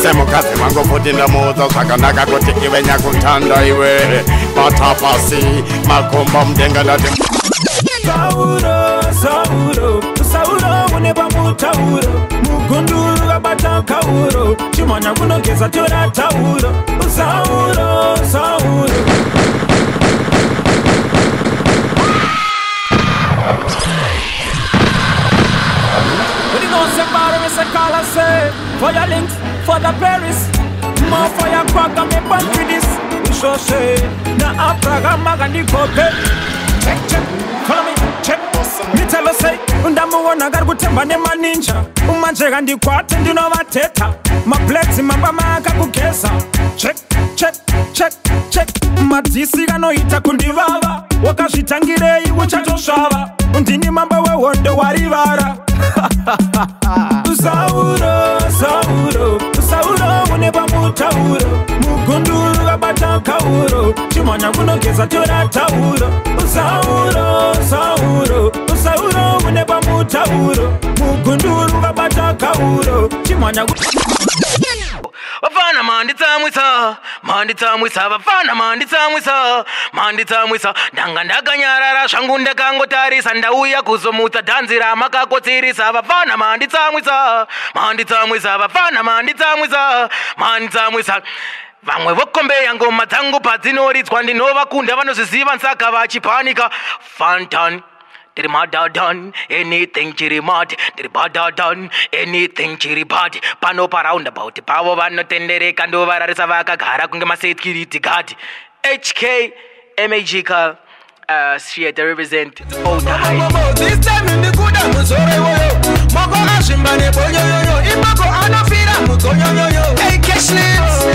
Semukazi mango putinda moto sakanaka kuti iwe nyakutanda iwe matapasi makomba mdenga lati Sauro muneba mutauro mugunduru babata kauro chimanya kunogeza tora tauro Sauro for your links, for the Paris, more for your crack and me bun with this. We show say, na Praga magandi kope. Check, follow me, check. Me tell us say, undamu wana garu temba ne maninja. Umanje gandi kwate ndino vateta. Maplexi mamba maka kukesa. Check. Madisi gano ita kundivava. Wakashitangirei uchatoshava. Undini mamba we wondo warivara. Sauro muneba mutauro mugunduru babata kauro chimanya kunogeza tora tauro Sauro muneba mutauro mugunduru babata kauro chimanya Vafana manditsamwisa vafana manditsamwisa ndanga ndakanyarara zvangu ndakangotarisa ndauya kuzomutsa dhanzi ramakakotsirisa vafana manditsamwisa vafana manditsamwisa vamwe vokombeya ngoma dzangu padzinoridzwa ndinovakunda vanozviziva nsaka vachipanika Fantan Did mad done anything chiri mad? Did bad done anything chiri bad? Pano around about the power vano tendere kando vararisa vakagara kunge masekiriti guard. HK MAGika straight to represent all the high. This time in the good Moko Ashimbane Boyo Imako Anafira Mukoyo Hey Cashless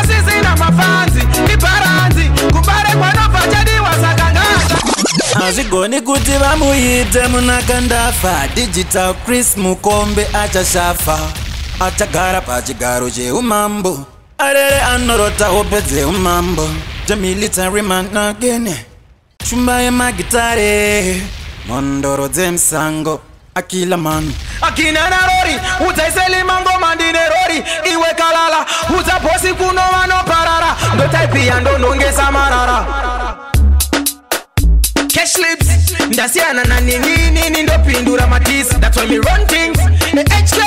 Asisina mafanzi Iparanzi Kubare kwano fajadi wasakangata Azigoni kuti vamuite munakandafa Digital Chris Mukombe achashafa Achagara pachigaro cheumambo Arere anorota opedze umambo The military man again Chumba magitare Mondoro zemsango Akila man Akina na rori Utaiseli mango mandine rori Iwe kalala Utaposi kuno wano parara Ndo taipi ando nonge samarara Cash lips Ndasiana na nini ndo pindura matisi That's why me run things HK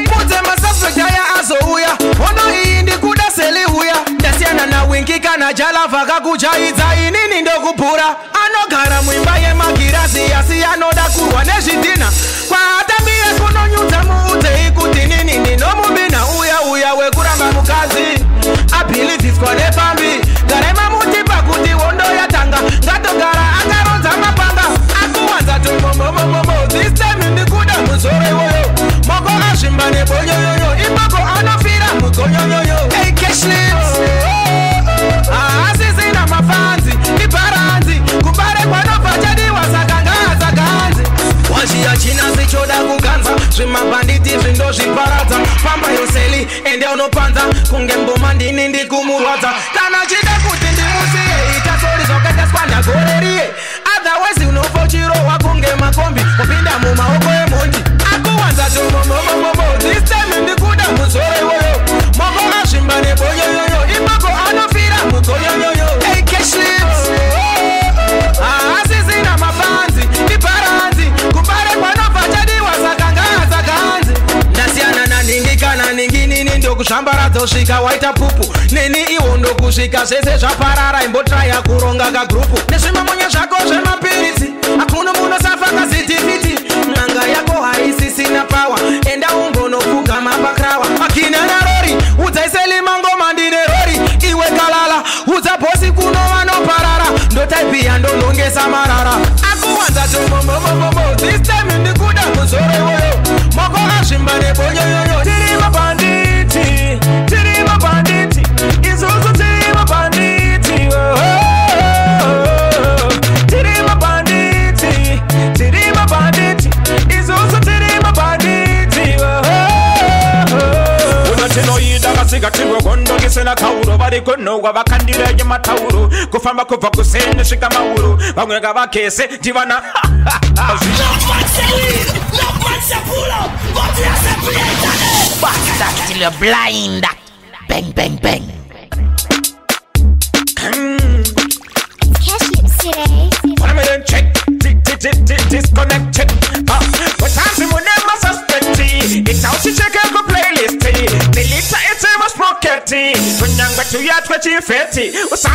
Pute masafre jaya azo uya Ono hii ndi kuda seli uya Ndasiana na winkika na jala vaka kujaidza Inini ndo kupura Ano gara mwimbaye magirazi Yasi anoda kuwa neshitina Kwa atabia kuno nyuta muute Ikuti nini no mubina Uya we kuramba mukazi I believe it's kwa nepambi Garema mutipa kuti wondo ya tanga Gato gara agaronza mapanga Akuwanza tu momo This time in the kuda muzore woyo Moko ashimbane boyo Imako anafira mukoyo Hey cashless Asisi na mafanzi Iparanzi Kubare kwa nofa jadi wasakangaza ganzi Washi ya china zichoda kuganza Zwima banditi zvindo zviparadza Pamba yoseli ende unopanza Kungembo mandini ndi kumurwadza Kana chida kuti ndimusiye Itasori zokete skwanda gorerie Otherwise unofochiro wakunge makombi Kupinda mumaoko emondi Akuwanza tu momo This time ndikuda muzore woyo Moko ashimbane boyo Imako anofira mukoyo Hey cashless Asisi na mafanzi Iparanzi Kubare kwa nofa jadi wasakangaza ganzi Ndasiana na ningika na ningini ndo kushambaradza usvika waita pupu Neni iwo ndo kusvika zvese zvaparara Imbotraya kuronga kagrupu Nezvimamonya zvako zvemapirisi Akuno munosafa kazitiviti Nanga yako haisisina pawa Enda ungonopfugama pakrawa Akina na rori Udzaiseli mango mandine rori Iwe kalala Udzaposi kuno vanoparara Ndotaipia ndonongesa marara Akuwanza tu momo This time ndikuda muzore woyo Moko ashimbane boyo Tirima banditi Izuzu tirima banditi Tirima banditi Izuzu tirima banditi Unatino yida kasika tiwe gondo Gisena tauro Bari kono wabakandile yema tauro Kufamba kufa kusene shika mauro Bangwega bakese Jivana Basta till you're blind. Bang, bang, bang. Cash lips today. What am I doing? Check, disconnect, check. But I'm the one that must suspect. It's how she check out the playlist. The litter it's a must pocket. When you're to your 20 50.